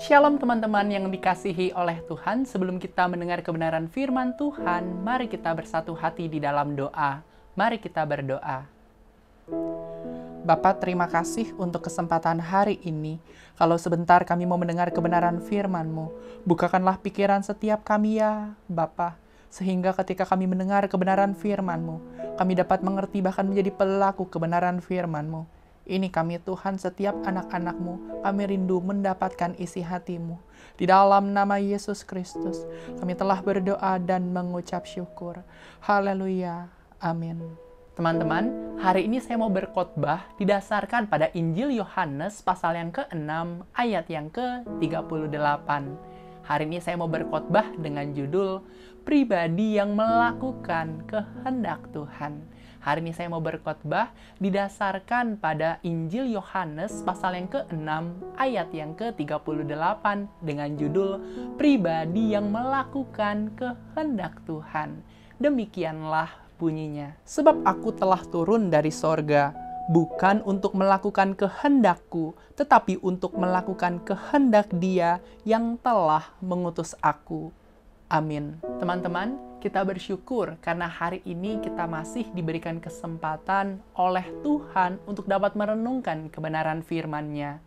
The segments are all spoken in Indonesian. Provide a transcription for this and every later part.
Shalom teman-teman yang dikasihi oleh Tuhan. Sebelum kita mendengar kebenaran firman Tuhan, mari kita bersatu hati di dalam doa. Mari kita berdoa. Bapa, terima kasih untuk kesempatan hari ini. Kalau sebentar kami mau mendengar kebenaran firman-Mu, bukakanlah pikiran setiap kami ya, Bapa. Sehingga ketika kami mendengar kebenaran firman-Mu, kami dapat mengerti bahkan menjadi pelaku kebenaran firman-Mu. Ini kami Tuhan, setiap anak-anak-Mu, kami rindu mendapatkan isi hati-Mu. Di dalam nama Yesus Kristus, kami telah berdoa dan mengucap syukur. Haleluya. Amin. Teman-teman, hari ini saya mau berkhotbah didasarkan pada Injil Yohanes pasal yang ke-6 ayat yang ke-38. Hari ini saya mau berkhotbah dengan judul Pribadi yang Melakukan Kehendak Tuhan. Hari ini saya mau berkhotbah didasarkan pada Injil Yohanes pasal yang ke-6 ayat yang ke-38 dengan judul Pribadi yang Melakukan Kehendak Tuhan. Demikianlah bunyinya. Sebab aku telah turun dari sorga, bukan untuk melakukan kehendakku, tetapi untuk melakukan kehendak Dia yang telah mengutus aku. Amin. Teman-teman, kita bersyukur karena hari ini kita masih diberikan kesempatan oleh Tuhan untuk dapat merenungkan kebenaran firman-Nya.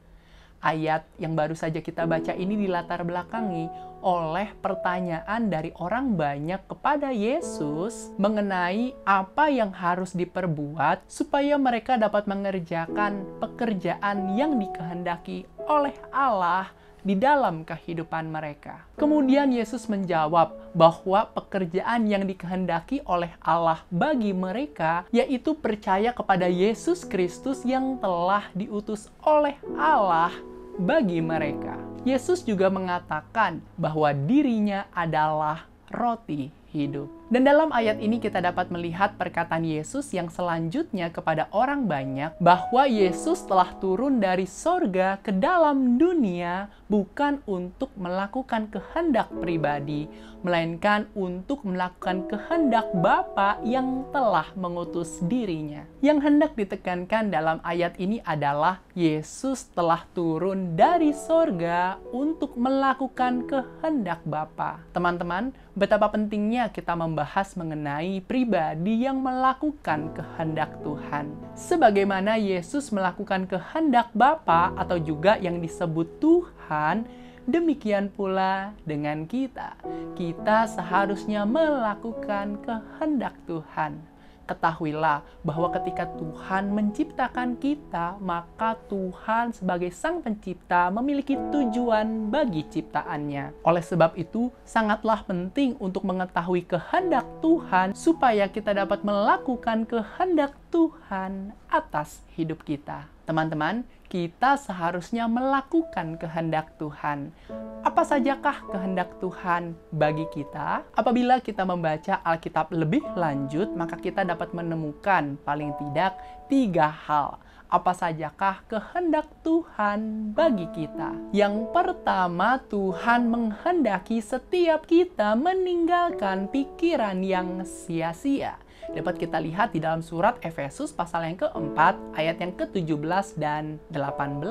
Ayat yang baru saja kita baca ini dilatar belakangi oleh pertanyaan dari orang banyak kepada Yesus mengenai apa yang harus diperbuat supaya mereka dapat mengerjakan pekerjaan yang dikehendaki oleh Allah di dalam kehidupan mereka. Kemudian Yesus menjawab bahwa pekerjaan yang dikehendaki oleh Allah bagi mereka yaitu percaya kepada Yesus Kristus yang telah diutus oleh Allah bagi mereka. Yesus juga mengatakan bahwa dirinya adalah roti hidup. Dan dalam ayat ini kita dapat melihat perkataan Yesus yang selanjutnya kepada orang banyak bahwa Yesus telah turun dari sorga ke dalam dunia bukan untuk melakukan kehendak pribadi, melainkan untuk melakukan kehendak Bapa yang telah mengutus dirinya. Yang hendak ditekankan dalam ayat ini adalah Yesus telah turun dari sorga untuk melakukan kehendak Bapa. Teman-teman, betapa pentingnya kita membahas mengenai pribadi yang melakukan kehendak Tuhan. Sebagaimana Yesus melakukan kehendak Bapa atau juga yang disebut Tuhan, demikian pula dengan kita. Kita seharusnya melakukan kehendak Tuhan. Ketahuilah bahwa ketika Tuhan menciptakan kita, maka Tuhan sebagai Sang Pencipta memiliki tujuan bagi ciptaannya. Oleh sebab itu, sangatlah penting untuk mengetahui kehendak Tuhan supaya kita dapat melakukan kehendak Tuhan atas hidup kita. Teman-teman, kita seharusnya melakukan kehendak Tuhan. Apa sajakah kehendak Tuhan bagi kita? Apabila kita membaca Alkitab lebih lanjut, maka kita dapat menemukan paling tidak 3 hal. Apa sajakah kehendak Tuhan bagi kita? Yang pertama, Tuhan menghendaki setiap kita meninggalkan pikiran yang sia-sia. Dapat kita lihat di dalam surat Efesus pasal yang keempat, ayat yang ke-17 dan 18.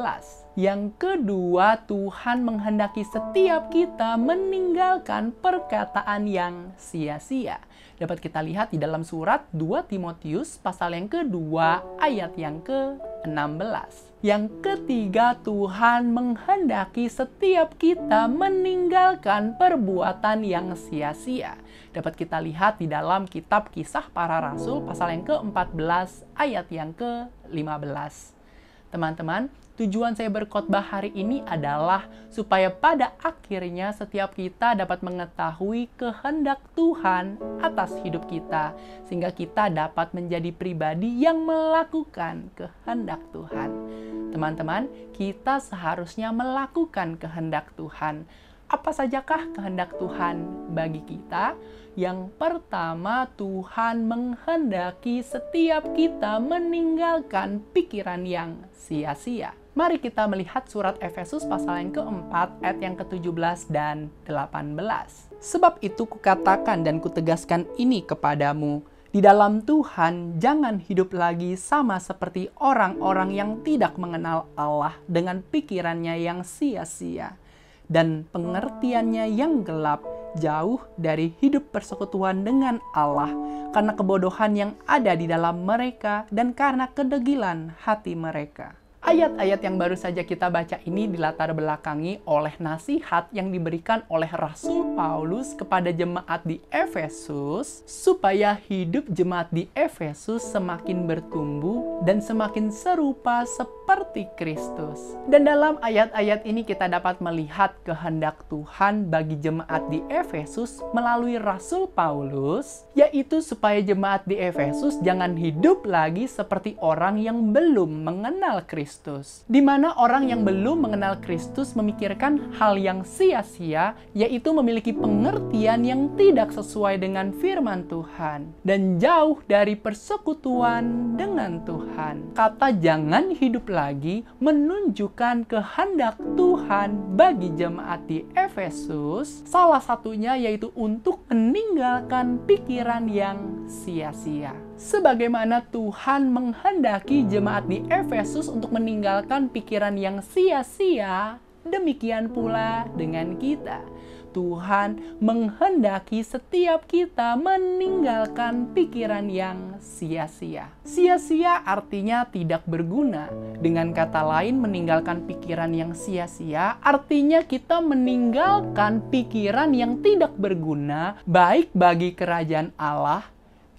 Yang kedua, Tuhan menghendaki setiap kita meninggalkan perkataan yang sia-sia. Dapat kita lihat di dalam surat 2 Timotius pasal yang kedua, ayat yang ke-16. Yang ketiga, Tuhan menghendaki setiap kita meninggalkan perbuatan yang sia-sia. Dapat kita lihat di dalam kitab Kisah Para Rasul pasal yang ke-14 ayat yang ke-15. Teman-teman, tujuan saya berkhotbah hari ini adalah supaya pada akhirnya setiap kita dapat mengetahui kehendak Tuhan atas hidup kita, sehingga kita dapat menjadi pribadi yang melakukan kehendak Tuhan. Teman-teman, kita seharusnya melakukan kehendak Tuhan. Apa sajakah kehendak Tuhan bagi kita? Yang pertama, Tuhan menghendaki setiap kita meninggalkan pikiran yang sia-sia. Mari kita melihat surat Efesus pasal yang keempat, ayat yang ke-17 dan 18. Sebab itu kukatakan dan kutegaskan ini kepadamu, di dalam Tuhan jangan hidup lagi sama seperti orang-orang yang tidak mengenal Allah dengan pikirannya yang sia-sia. dan pengertiannya yang gelap, jauh dari hidup persekutuan dengan Allah, karena kebodohan yang ada di dalam mereka dan karena kedegilan hati mereka. Ayat-ayat yang baru saja kita baca ini dilatar belakangi oleh nasihat yang diberikan oleh Rasul Paulus kepada jemaat di Efesus, supaya hidup jemaat di Efesus semakin bertumbuh dan semakin serupa seperti Kristus. Dan dalam ayat-ayat ini kita dapat melihat kehendak Tuhan bagi jemaat di Efesus melalui Rasul Paulus, yaitu supaya jemaat di Efesus jangan hidup lagi seperti orang yang belum mengenal Kristus. Di mana orang yang belum mengenal Kristus memikirkan hal yang sia-sia, yaitu memiliki pengertian yang tidak sesuai dengan firman Tuhan dan jauh dari persekutuan dengan Tuhan. Kata jangan hidup lagi menunjukkan kehendak Tuhan bagi jemaat di Efesus, salah satunya yaitu untuk meninggalkan pikiran yang sia-sia. Sebagaimana Tuhan menghendaki jemaat di Efesus untuk meninggalkan pikiran yang sia-sia, demikian pula dengan kita. Tuhan menghendaki setiap kita meninggalkan pikiran yang sia-sia. Sia-sia artinya tidak berguna. Dengan kata lain, meninggalkan pikiran yang sia-sia artinya kita meninggalkan pikiran yang tidak berguna, baik bagi kerajaan Allah,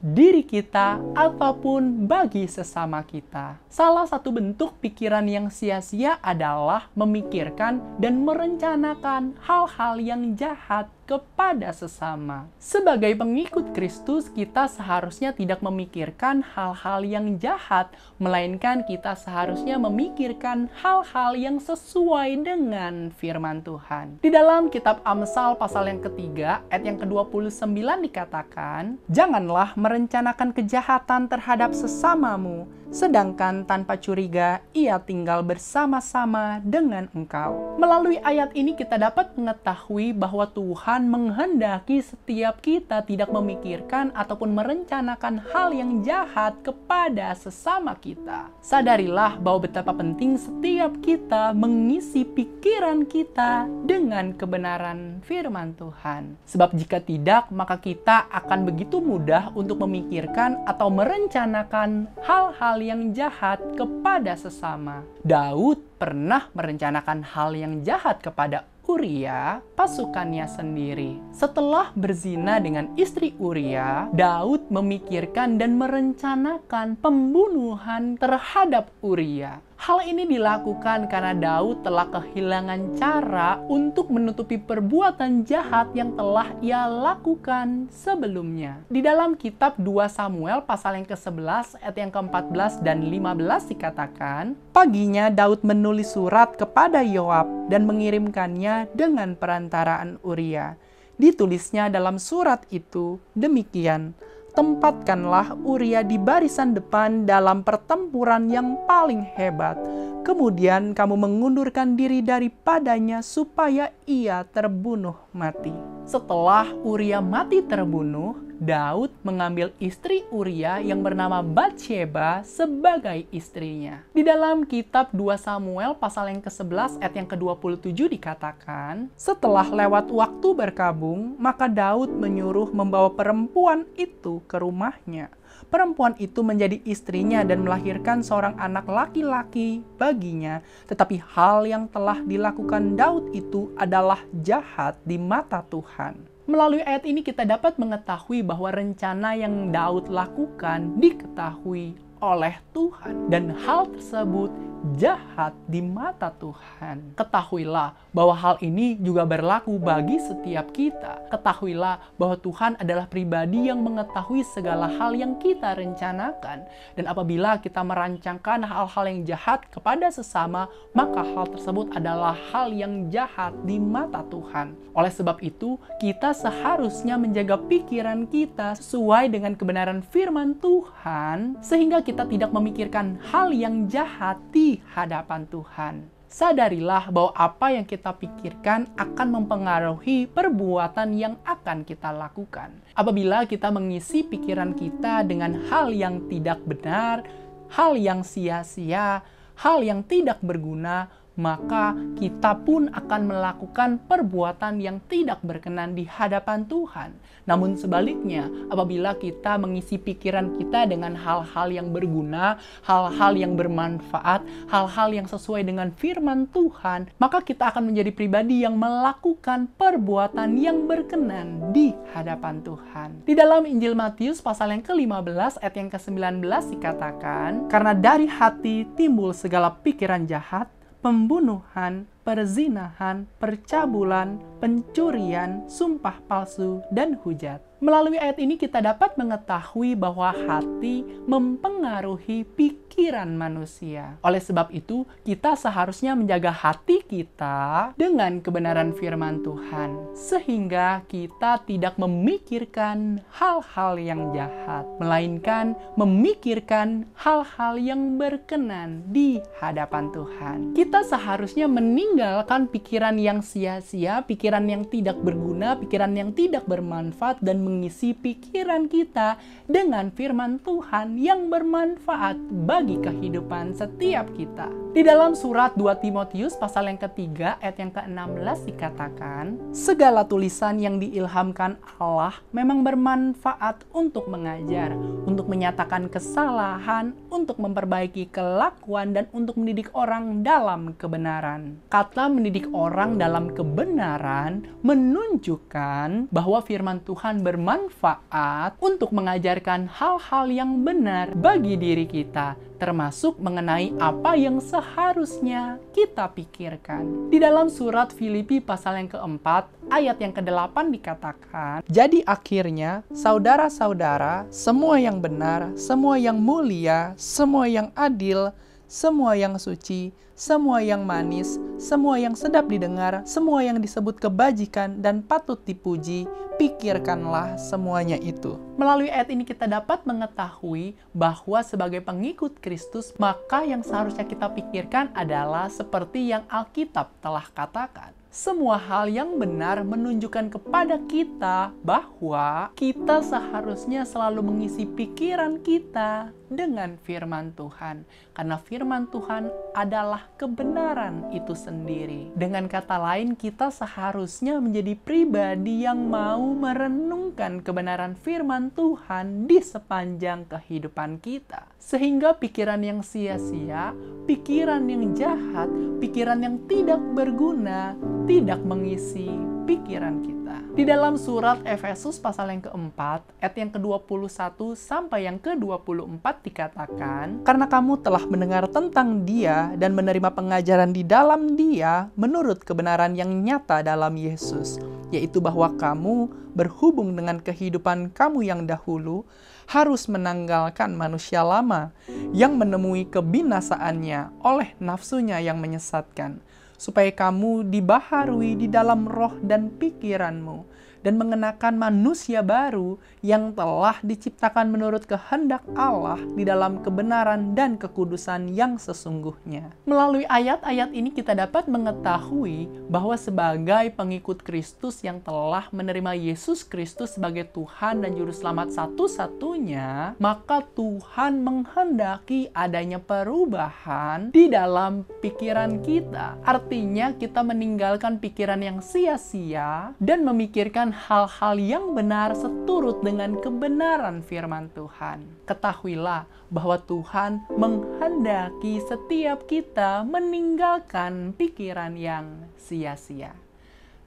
diri kita, ataupun bagi sesama kita. Salah satu bentuk pikiran yang sia-sia adalah memikirkan dan merencanakan hal-hal yang jahat kepada sesama. Sebagai pengikut Kristus, kita seharusnya tidak memikirkan hal-hal yang jahat, melainkan kita seharusnya memikirkan hal-hal yang sesuai dengan firman Tuhan. Di dalam kitab Amsal pasal yang ketiga, ayat yang ke-29 dikatakan, "Janganlah merencanakan kejahatan terhadap sesamamu, sedangkan tanpa curiga ia tinggal bersama-sama dengan engkau." Melalui ayat ini kita dapat mengetahui bahwa Tuhan menghendaki setiap kita tidak memikirkan ataupun merencanakan hal yang jahat kepada sesama kita. Sadarilah bahwa betapa penting setiap kita mengisi pikiran kita dengan kebenaran firman Tuhan. Sebab jika tidak, maka kita akan begitu mudah untuk memikirkan atau merencanakan hal-hal yang jahat kepada sesama. Daud pernah merencanakan hal yang jahat kepada Uria, pasukannya sendiri. Setelah berzina dengan istri Uria, Daud memikirkan dan merencanakan pembunuhan terhadap Uria. Hal ini dilakukan karena Daud telah kehilangan cara untuk menutupi perbuatan jahat yang telah ia lakukan sebelumnya. Di dalam kitab 2 Samuel pasal yang ke-11 ayat yang ke-14 dan 15 dikatakan, paginya Daud menulis surat kepada Yoab dan mengirimkannya dengan perantaraan Uria. Ditulisnya dalam surat itu demikian, "Tempatkanlah Uria di barisan depan dalam pertempuran yang paling hebat. Kemudian kamu mengundurkan diri daripadanya supaya ia terbunuh mati." Setelah Uria mati terbunuh, Daud mengambil istri Uria yang bernama Batsheba sebagai istrinya. Di dalam kitab 2 Samuel pasal yang ke-11 ayat yang ke-27 dikatakan, setelah lewat waktu berkabung, maka Daud menyuruh membawa perempuan itu ke rumahnya. Perempuan itu menjadi istrinya dan melahirkan seorang anak laki-laki baginya. Tetapi hal yang telah dilakukan Daud itu adalah jahat di mata Tuhan. Melalui ayat ini kita dapat mengetahui bahwa rencana yang Daud lakukan diketahui oleh Tuhan. Dan hal tersebut jahat di mata Tuhan. Ketahuilah bahwa hal ini juga berlaku bagi setiap kita. Ketahuilah bahwa Tuhan adalah pribadi yang mengetahui segala hal yang kita rencanakan. Dan apabila kita merancangkan hal-hal yang jahat kepada sesama, maka hal tersebut adalah hal yang jahat di mata Tuhan. Oleh sebab itu, kita seharusnya menjaga pikiran kita sesuai dengan kebenaran firman Tuhan, sehingga kita tidak memikirkan hal yang jahat di hadapan Tuhan. Sadarilah bahwa apa yang kita pikirkan akan mempengaruhi perbuatan yang akan kita lakukan. Apabila kita mengisi pikiran kita dengan hal yang tidak benar, hal yang sia-sia, hal yang tidak berguna, maka kita pun akan melakukan perbuatan yang tidak berkenan di hadapan Tuhan. Namun sebaliknya, apabila kita mengisi pikiran kita dengan hal-hal yang berguna, hal-hal yang bermanfaat, hal-hal yang sesuai dengan firman Tuhan, maka kita akan menjadi pribadi yang melakukan perbuatan yang berkenan di hadapan Tuhan. Di dalam Injil Matius pasal yang ke-15 ayat yang ke-19 dikatakan, karena dari hati timbul segala pikiran jahat, pembunuhan, perzinahan, percabulan, pencurian, sumpah palsu, dan hujat. Melalui ayat ini kita dapat mengetahui bahwa hati mempengaruhi pikiran manusia. Oleh sebab itu, kita seharusnya menjaga hati kita dengan kebenaran firman Tuhan, sehingga kita tidak memikirkan hal-hal yang jahat, melainkan memikirkan hal-hal yang berkenan di hadapan Tuhan. Kita seharusnya meninggalkan pikiran yang sia-sia, pikiran yang tidak berguna, pikiran yang tidak bermanfaat, dan mengisi pikiran kita dengan firman Tuhan yang bermanfaat bagi kehidupan setiap kita. Di dalam surat 2 Timotius pasal yang ketiga ayat yang ke-16 dikatakan, segala tulisan yang diilhamkan Allah memang bermanfaat untuk mengajar, untuk menyatakan kesalahan, untuk memperbaiki kelakuan, dan untuk mendidik orang dalam kebenaran. Kata mendidik orang dalam kebenaran menunjukkan bahwa firman Tuhan bermanfaat untuk mengajarkan hal-hal yang benar bagi diri kita, termasuk mengenai apa yang seharusnya kita pikirkan. Di dalam surat Filipi pasal yang keempat, ayat yang ke-8 dikatakan, jadi akhirnya, saudara-saudara, semua yang benar, semua yang mulia, semua yang adil, semua yang suci, semua yang manis, semua yang sedap didengar, semua yang disebut kebajikan dan patut dipuji, pikirkanlah semuanya itu. Melalui ayat ini kita dapat mengetahui bahwa sebagai pengikut Kristus, maka yang seharusnya kita pikirkan adalah seperti yang Alkitab telah katakan. Semua hal yang benar menunjukkan kepada kita bahwa kita seharusnya selalu mengisi pikiran kita dengan firman Tuhan. Karena firman Tuhan adalah kebenaran itu sendiri. Dengan kata lain, kita seharusnya menjadi pribadi yang mau merenungkan kebenaran firman Tuhan di sepanjang kehidupan kita. Sehingga pikiran yang sia-sia, pikiran yang jahat, pikiran yang tidak berguna, tidak mengisi pikiran kita. Di dalam surat Efesus pasal yang keempat, ayat yang ke-21 sampai yang ke-24 dikatakan, karena kamu telah mendengar tentang Dia dan menerima pengajaran di dalam Dia menurut kebenaran yang nyata dalam Yesus, yaitu bahwa kamu berhubung dengan kehidupan kamu yang dahulu harus menanggalkan manusia lama yang menemui kebinasaannya oleh nafsunya yang menyesatkan, supaya kamu dibaharui di dalam roh dan pikiranmu, dan mengenakan manusia baru yang telah diciptakan menurut kehendak Allah di dalam kebenaran dan kekudusan yang sesungguhnya. Melalui ayat-ayat ini kita dapat mengetahui bahwa sebagai pengikut Kristus yang telah menerima Yesus Kristus sebagai Tuhan dan Juru Selamat satu-satunya, maka Tuhan menghendaki adanya perubahan di dalam pikiran kita. Artinya kita meninggalkan pikiran yang sia-sia dan memikirkan hal-hal yang benar seturut dengan kebenaran firman Tuhan. Ketahuilah bahwa Tuhan menghendaki setiap kita meninggalkan pikiran yang sia-sia.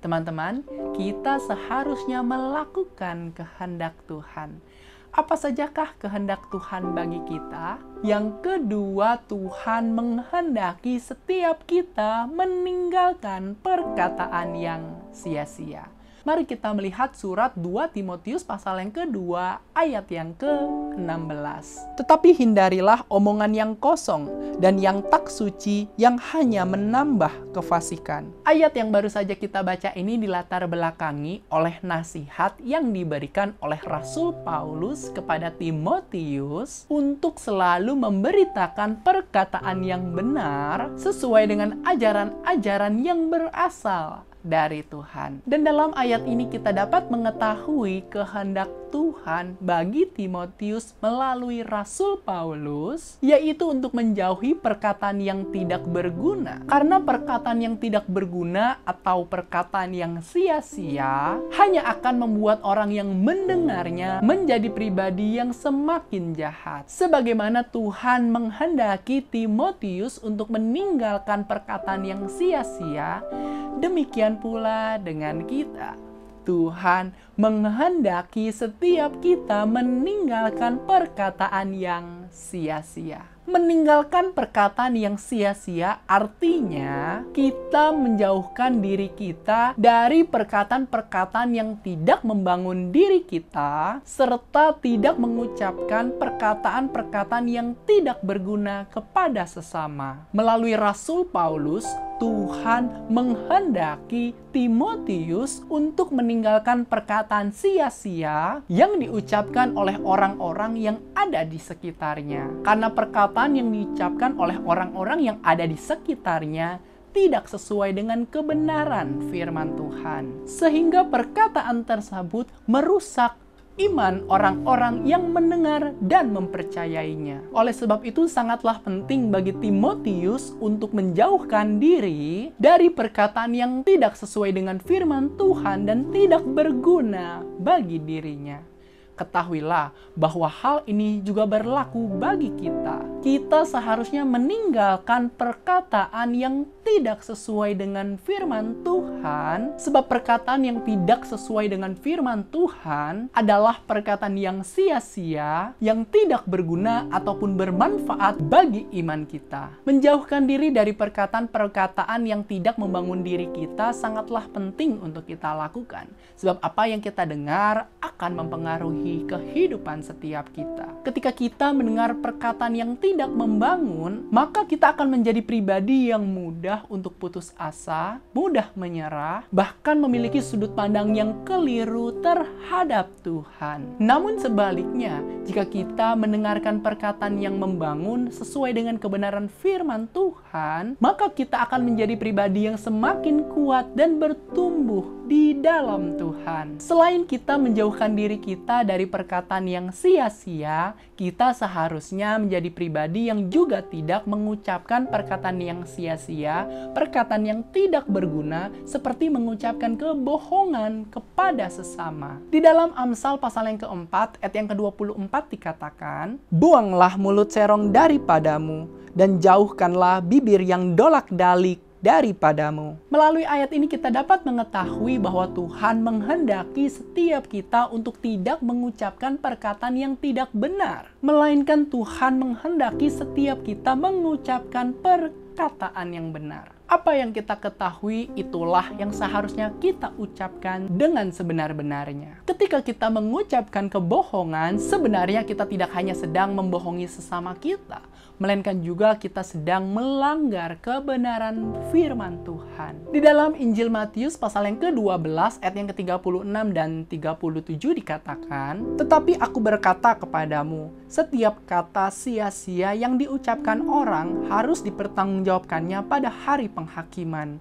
Teman-teman, kita seharusnya melakukan kehendak Tuhan. Apa sajakah kehendak Tuhan bagi kita? Yang kedua, Tuhan menghendaki setiap kita meninggalkan perkataan yang sia-sia. Mari kita melihat surat 2 Timotius pasal yang kedua, ayat yang ke-16. Tetapi hindarilah omongan yang kosong dan yang tak suci yang hanya menambah kefasikan. Ayat yang baru saja kita baca ini dilatar belakangi oleh nasihat yang diberikan oleh Rasul Paulus kepada Timotius untuk selalu memberitakan perkataan yang benar sesuai dengan ajaran-ajaran yang berasal dari Tuhan. Dan dalam ayat ini kita dapat mengetahui kehendak Tuhan bagi Timotius melalui Rasul Paulus, yaitu untuk menjauhi perkataan yang tidak berguna. Karena perkataan yang tidak berguna atau perkataan yang sia-sia hanya akan membuat orang yang mendengarnya menjadi pribadi yang semakin jahat. Sebagaimana Tuhan menghendaki Timotius untuk meninggalkan perkataan yang sia-sia, demikian pula dengan kita. Tuhan menghendaki setiap kita meninggalkan perkataan yang sia-sia. Meninggalkan perkataan yang sia-sia artinya kita menjauhkan diri kita dari perkataan-perkataan yang tidak membangun diri kita, serta tidak mengucapkan perkataan-perkataan yang tidak berguna kepada sesama. Melalui Rasul Paulus, Tuhan menghendaki Timotius untuk meninggalkan perkataan sia-sia yang diucapkan oleh orang-orang yang ada di sekitarnya. Karena perkataan yang diucapkan oleh orang-orang yang ada di sekitarnya tidak sesuai dengan kebenaran firman Tuhan. Sehingga perkataan tersebut merusak iman orang-orang yang mendengar dan mempercayainya. Oleh sebab itu sangatlah penting bagi Timotius untuk menjauhkan diri dari perkataan yang tidak sesuai dengan firman Tuhan dan tidak berguna bagi dirinya. Ketahuilah bahwa hal ini juga berlaku bagi kita. Kita seharusnya meninggalkan perkataan yang tidak sesuai dengan firman Tuhan, sebab perkataan yang tidak sesuai dengan firman Tuhan adalah perkataan yang sia-sia, yang tidak berguna ataupun bermanfaat bagi iman kita. Menjauhkan diri dari perkataan-perkataan yang tidak membangun diri kita sangatlah penting untuk kita lakukan, sebab apa yang kita dengar akan mempengaruhi kehidupan setiap kita. Ketika kita mendengar perkataan yang tidak membangun, maka kita akan menjadi pribadi yang mudah untuk putus asa, mudah menyerah, bahkan memiliki sudut pandang yang keliru terhadap Tuhan. Namun sebaliknya, jika kita mendengarkan perkataan yang membangun sesuai dengan kebenaran firman Tuhan, maka kita akan menjadi pribadi yang semakin kuat dan bertumbuh di dalam Tuhan. Selain kita menjauhkan diri kita dari perkataan yang sia-sia, kita seharusnya menjadi pribadi yang juga tidak mengucapkan perkataan yang sia-sia, perkataan yang tidak berguna, seperti mengucapkan kebohongan kepada sesama. Di dalam Amsal pasal yang keempat, ayat yang ke-24 dikatakan, "Buanglah mulut serong daripadamu, dan jauhkanlah bibir yang dolak-dalik daripadamu." Melalui ayat ini kita dapat mengetahui bahwa Tuhan menghendaki setiap kita untuk tidak mengucapkan perkataan yang tidak benar, melainkan Tuhan menghendaki setiap kita mengucapkan perkataan yang benar. Apa yang kita ketahui, itulah yang seharusnya kita ucapkan dengan sebenar-benarnya. Ketika kita mengucapkan kebohongan, sebenarnya kita tidak hanya sedang membohongi sesama kita, melainkan juga kita sedang melanggar kebenaran firman Tuhan. Di dalam Injil Matius pasal yang ke-12 ayat yang ke-36 dan 37 dikatakan, "Tetapi aku berkata kepadamu, setiap kata sia-sia yang diucapkan orang harus dipertanggungjawabkannya pada hari penghakiman.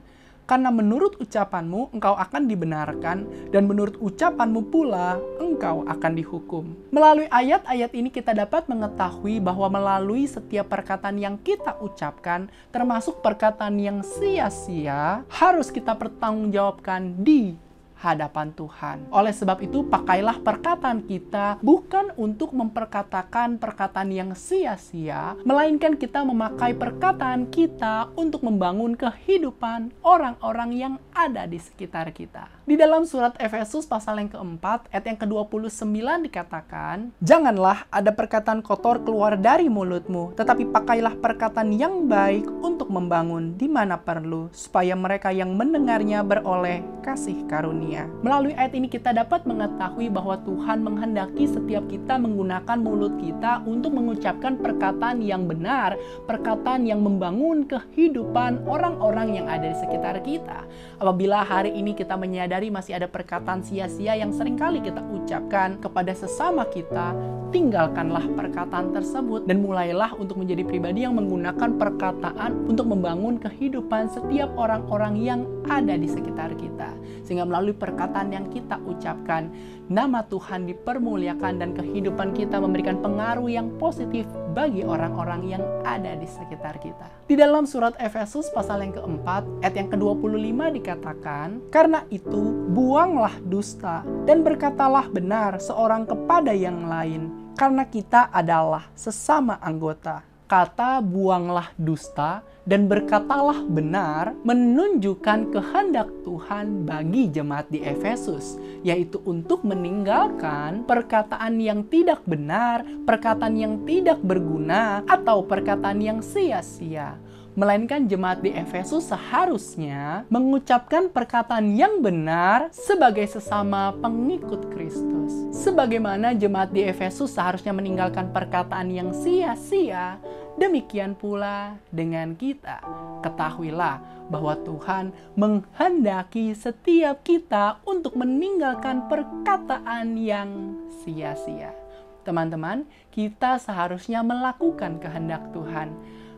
Karena menurut ucapanmu engkau akan dibenarkan, dan menurut ucapanmu pula engkau akan dihukum." Melalui ayat-ayat ini kita dapat mengetahui bahwa melalui setiap perkataan yang kita ucapkan, termasuk perkataan yang sia-sia, harus kita pertanggungjawabkan di hadapan Tuhan. Oleh sebab itu, pakailah perkataan kita bukan untuk memperkatakan perkataan yang sia-sia, melainkan kita memakai perkataan kita untuk membangun kehidupan orang-orang yang ada di sekitar kita. Di dalam surat Efesus pasal yang keempat, ayat yang ke-29 dikatakan, "Janganlah ada perkataan kotor keluar dari mulutmu, tetapi pakailah perkataan yang baik untuk membangun di mana perlu, supaya mereka yang mendengarnya beroleh kasih karunia." dunia. Melalui ayat ini kita dapat mengetahui bahwa Tuhan menghendaki setiap kita menggunakan mulut kita untuk mengucapkan perkataan yang benar, perkataan yang membangun kehidupan orang-orang yang ada di sekitar kita. Apabila hari ini kita menyadari masih ada perkataan sia-sia yang seringkali kita ucapkan kepada sesama kita, tinggalkanlah perkataan tersebut dan mulailah untuk menjadi pribadi yang menggunakan perkataan untuk membangun kehidupan setiap orang-orang yang ada di sekitar kita. Sehingga melalui perkataan yang kita ucapkan, nama Tuhan dipermuliakan dan kehidupan kita memberikan pengaruh yang positif bagi orang-orang yang ada di sekitar kita. Di dalam surat Efesus pasal yang keempat, ayat yang ke-25 dikatakan, "Karena itu, buanglah dusta dan berkatalah benar seorang kepada yang lain, karena kita adalah sesama anggota." Kata buanglah dusta dan berkatalah benar menunjukkan kehendak Tuhan bagi jemaat di Efesus, yaitu untuk meninggalkan perkataan yang tidak benar, perkataan yang tidak berguna, atau perkataan yang sia-sia. Melainkan jemaat di Efesus seharusnya mengucapkan perkataan yang benar sebagai sesama pengikut Kristus. Sebagaimana jemaat di Efesus seharusnya meninggalkan perkataan yang sia-sia, demikian pula dengan kita. Ketahuilah bahwa Tuhan menghendaki setiap kita untuk meninggalkan perkataan yang sia-sia. Teman-teman, kita seharusnya melakukan kehendak Tuhan.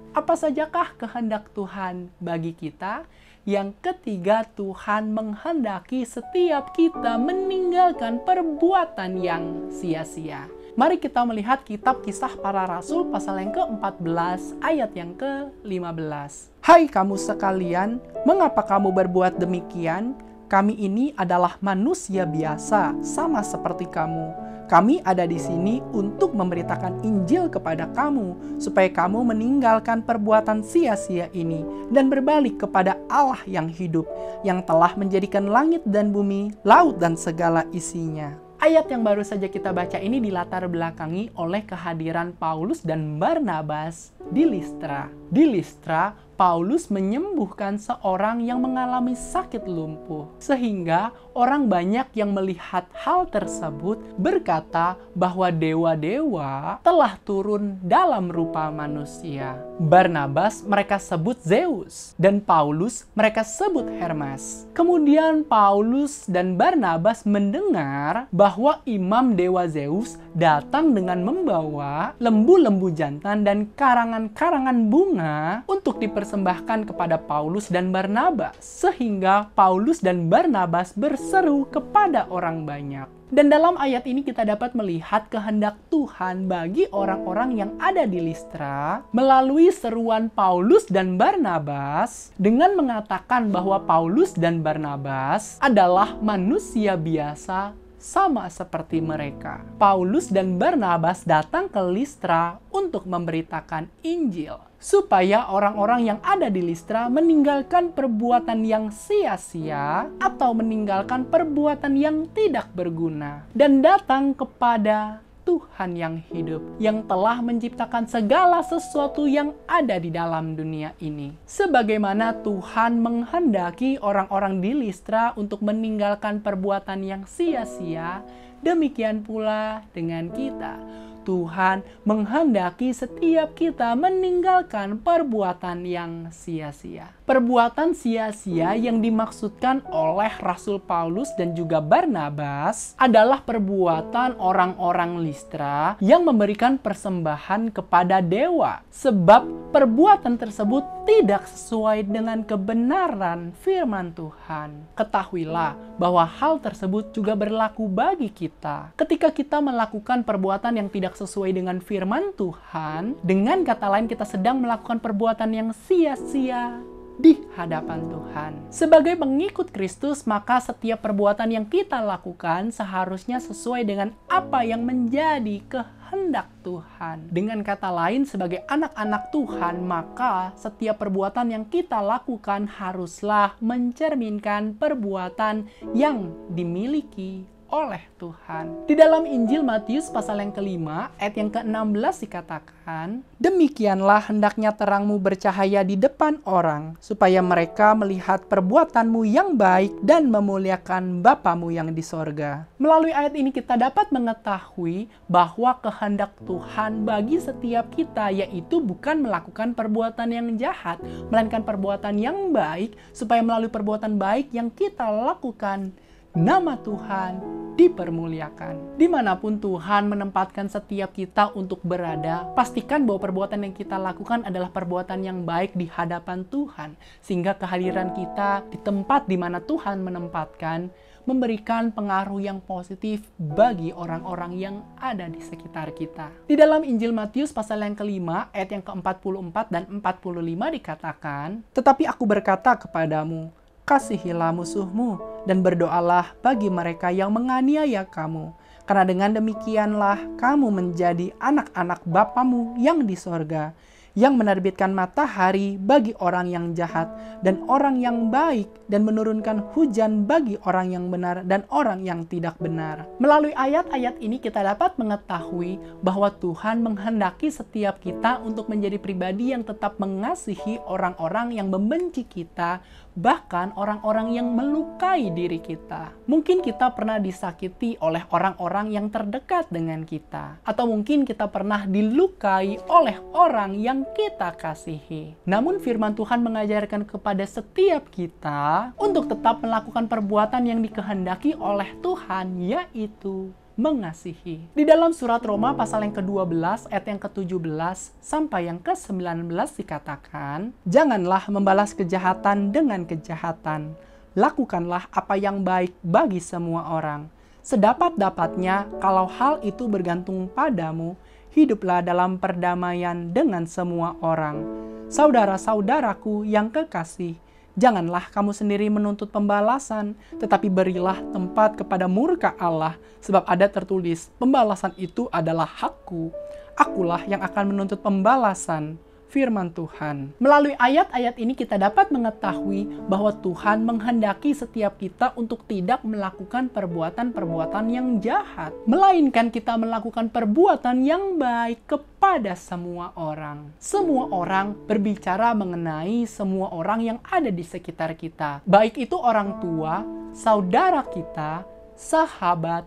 Apa sajakah kehendak Tuhan bagi kita? Yang ketiga, Tuhan menghendaki setiap kita meninggalkan perbuatan yang sia-sia. Mari kita melihat kitab Kisah Para Rasul pasal yang ke-14 ayat yang ke-15. "Hai kamu sekalian, mengapa kamu berbuat demikian? Kami ini adalah manusia biasa, sama seperti kamu. Kami ada di sini untuk memberitakan Injil kepada kamu, supaya kamu meninggalkan perbuatan sia-sia ini dan berbalik kepada Allah yang hidup, yang telah menjadikan langit dan bumi, laut dan segala isinya." Ayat yang baru saja kita baca ini dilatar belakangi oleh kehadiran Paulus dan Barnabas di Listra. Di Listra, Paulus menyembuhkan seorang yang mengalami sakit lumpuh. Sehingga orang banyak yang melihat hal tersebut berkata bahwa dewa-dewa telah turun dalam rupa manusia. Barnabas mereka sebut Zeus, dan Paulus mereka sebut Hermes. Kemudian Paulus dan Barnabas mendengar bahwa imam dewa Zeus datang dengan membawa lembu-lembu jantan dan karangan-karangan bunga untuk dipersembahkan kepada Paulus dan Barnabas. Sehingga Paulus dan Barnabas berseru kepada orang banyak. Dan dalam ayat ini kita dapat melihat kehendak Tuhan bagi orang-orang yang ada di Listra melalui seruan Paulus dan Barnabas dengan mengatakan bahwa Paulus dan Barnabas adalah manusia biasa sama seperti mereka. Paulus dan Barnabas datang ke Listra untuk memberitakan Injil, supaya orang-orang yang ada di Listra meninggalkan perbuatan yang sia-sia atau meninggalkan perbuatan yang tidak berguna dan datang kepada Tuhan yang hidup, yang telah menciptakan segala sesuatu yang ada di dalam dunia ini. Sebagaimana Tuhan menghendaki orang-orang di Listra untuk meninggalkan perbuatan yang sia-sia, demikian pula dengan kita. Tuhan menghendaki setiap kita meninggalkan perbuatan yang sia-sia. Perbuatan sia-sia yang dimaksudkan oleh Rasul Paulus dan juga Barnabas adalah perbuatan orang-orang Listra yang memberikan persembahan kepada dewa. Sebab perbuatan tersebut tidak sesuai dengan kebenaran firman Tuhan. Ketahuilah bahwa hal tersebut juga berlaku bagi kita. Ketika kita melakukan perbuatan yang tidak sesuai dengan firman Tuhan, dengan kata lain kita sedang melakukan perbuatan yang sia-sia di hadapan Tuhan. Sebagai pengikut Kristus, maka setiap perbuatan yang kita lakukan seharusnya sesuai dengan apa yang menjadi kehendak Tuhan. Dengan kata lain, sebagai anak-anak Tuhan, maka setiap perbuatan yang kita lakukan haruslah mencerminkan perbuatan yang dimiliki oleh Tuhan. Di dalam Injil Matius pasal yang kelima, ayat yang ke-16 dikatakan, "Demikianlah hendaknya terangmu bercahaya di depan orang, supaya mereka melihat perbuatanmu yang baik dan memuliakan Bapamu yang di sorga." Melalui ayat ini kita dapat mengetahui bahwa kehendak Tuhan bagi setiap kita yaitu bukan melakukan perbuatan yang jahat, melainkan perbuatan yang baik, supaya melalui perbuatan baik yang kita lakukan, nama Tuhan dipermuliakan. Dimanapun Tuhan menempatkan setiap kita untuk berada, pastikan bahwa perbuatan yang kita lakukan adalah perbuatan yang baik di hadapan Tuhan, sehingga kehadiran kita di tempat di mana Tuhan menempatkan memberikan pengaruh yang positif bagi orang-orang yang ada di sekitar kita. Di dalam Injil Matius pasal yang kelima, ayat yang ke-44 dan 45 dikatakan, "Tetapi aku berkata kepadamu, kasihilah musuhmu, dan berdoalah bagi mereka yang menganiaya kamu. Karena dengan demikianlah kamu menjadi anak-anak Bapamu yang di sorga, yang menerbitkan matahari bagi orang yang jahat dan orang yang baik, dan menurunkan hujan bagi orang yang benar dan orang yang tidak benar." Melalui ayat-ayat ini kita dapat mengetahui bahwa Tuhan menghendaki setiap kita untuk menjadi pribadi yang tetap mengasihi orang-orang yang membenci kita, bahkan orang-orang yang melukai diri kita. Mungkin kita pernah disakiti oleh orang-orang yang terdekat dengan kita, atau mungkin kita pernah dilukai oleh orang yang kita kasihi. Namun firman Tuhan mengajarkan kepada setiap kita untuk tetap melakukan perbuatan yang dikehendaki oleh Tuhan, yaitu mengasihi. Di dalam surat Roma pasal yang ke-12 ayat yang ke-17 sampai yang ke-19 dikatakan, "Janganlah membalas kejahatan dengan kejahatan. Lakukanlah apa yang baik bagi semua orang. Sedapat-dapatnya, kalau hal itu bergantung padamu, hiduplah dalam perdamaian dengan semua orang. Saudara-saudaraku yang kekasih, janganlah kamu sendiri menuntut pembalasan, tetapi berilah tempat kepada murka Allah, sebab ada tertulis, pembalasan itu adalah hakku. Akulah yang akan menuntut pembalasan." Firman Tuhan. Melalui ayat-ayat ini kita dapat mengetahui bahwa Tuhan menghendaki setiap kita untuk tidak melakukan perbuatan-perbuatan yang jahat, melainkan kita melakukan perbuatan yang baik kepada semua orang. Semua orang berbicara mengenai semua orang yang ada di sekitar kita, baik itu orang tua, saudara kita, sahabat,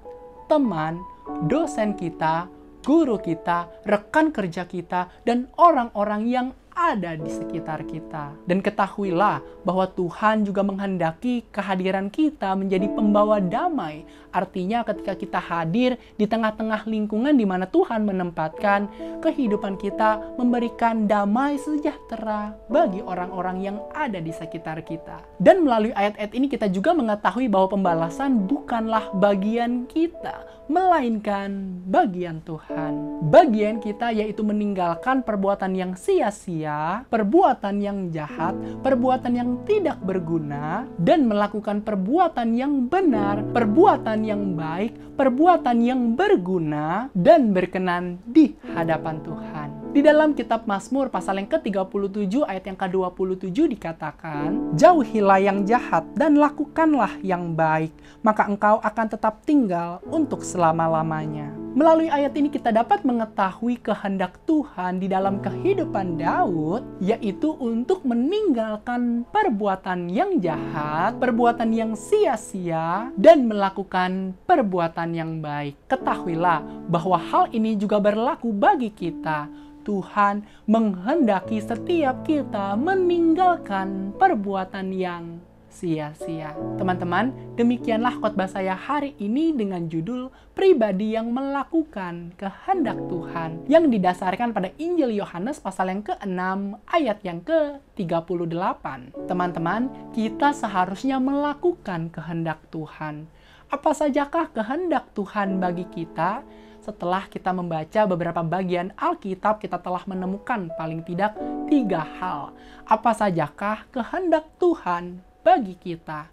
teman, dosen kita, guru kita, rekan kerja kita, dan orang-orang yang ada di sekitar kita. Dan ketahuilah bahwa Tuhan juga menghendaki kehadiran kita menjadi pembawa damai. Artinya ketika kita hadir di tengah-tengah lingkungan di mana Tuhan menempatkan, kehidupan kita memberikan damai sejahtera bagi orang-orang yang ada di sekitar kita. Dan melalui ayat-ayat ini kita juga mengetahui bahwa pembalasan bukanlah bagian kita, melainkan bagian Tuhan. Bagian kita yaitu meninggalkan perbuatan yang sia-sia, perbuatan yang jahat, perbuatan yang tidak berguna, dan melakukan perbuatan yang benar, perbuatan yang baik, perbuatan yang berguna, dan berkenan di hadapan Tuhan. Di dalam kitab Mazmur pasal yang ke-37 ayat yang ke-27 dikatakan, "Jauhilah yang jahat dan lakukanlah yang baik, maka engkau akan tetap tinggal untuk selama-lamanya." Melalui ayat ini kita dapat mengetahui kehendak Tuhan di dalam kehidupan Daud, yaitu untuk meninggalkan perbuatan yang jahat, perbuatan yang sia-sia, dan melakukan perbuatan yang baik. Ketahuilah bahwa hal ini juga berlaku bagi kita. Tuhan menghendaki setiap kita meninggalkan perbuatan yang sia-sia. Teman-teman, demikianlah khotbah saya hari ini dengan judul Pribadi yang Melakukan Kehendak Tuhan, yang didasarkan pada Injil Yohanes pasal yang ke-6 ayat yang ke-38. Teman-teman, kita seharusnya melakukan kehendak Tuhan. Apa sajakah kehendak Tuhan bagi kita? Setelah kita membaca beberapa bagian Alkitab, kita telah menemukan paling tidak 3 hal. Apa sajakah kehendak Tuhan bagi kita?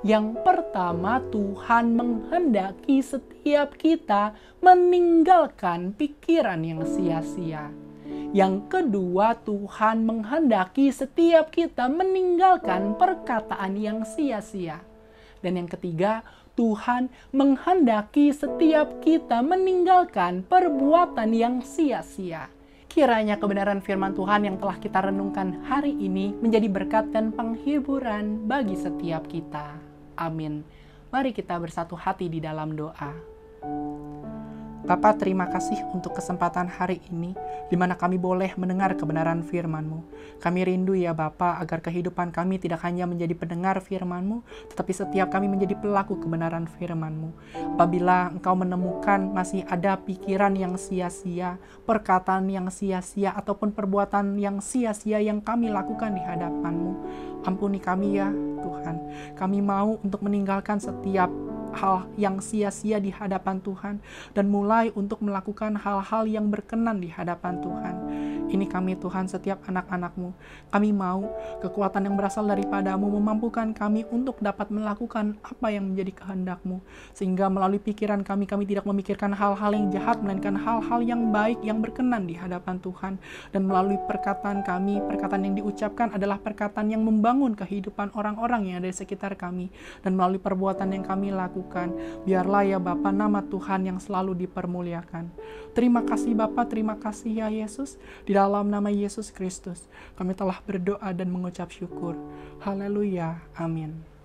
Yang pertama, Tuhan menghendaki setiap kita meninggalkan pikiran yang sia-sia. Yang kedua, Tuhan menghendaki setiap kita meninggalkan perkataan yang sia-sia. Dan yang ketiga, Tuhan menghendaki setiap kita meninggalkan perbuatan yang sia-sia. Kiranya kebenaran firman Tuhan yang telah kita renungkan hari ini menjadi berkat dan penghiburan bagi setiap kita. Amin. Mari kita bersatu hati di dalam doa. Bapa, terima kasih untuk kesempatan hari ini, di mana kami boleh mendengar kebenaran firman-Mu. Kami rindu ya Bapa, agar kehidupan kami tidak hanya menjadi pendengar firman-Mu, tetapi setiap kami menjadi pelaku kebenaran firman-Mu. Apabila Engkau menemukan masih ada pikiran yang sia-sia, perkataan yang sia-sia, ataupun perbuatan yang sia-sia yang kami lakukan di hadapan-Mu, ampuni kami ya Tuhan. Kami mau untuk meninggalkan setiap hal yang sia-sia di hadapan Tuhan dan mulai untuk melakukan hal-hal yang berkenan di hadapan Tuhan. Ini kami Tuhan, setiap anak-anak-Mu. Kami mau kekuatan yang berasal daripada-Mu memampukan kami untuk dapat melakukan apa yang menjadi kehendak-Mu. Sehingga melalui pikiran kami tidak memikirkan hal-hal yang jahat, melainkan hal-hal yang baik, yang berkenan di hadapan Tuhan. Dan melalui perkataan kami, perkataan yang diucapkan adalah perkataan yang membangun kehidupan orang-orang yang ada di sekitar kami. Dan melalui perbuatan yang kami lakukan, biarlah ya Bapa, nama Tuhan yang selalu dipermuliakan. Terima kasih Bapa, terima kasih ya Yesus. Di dalam nama Yesus Kristus, kami telah berdoa dan mengucap syukur. Haleluya. Amin.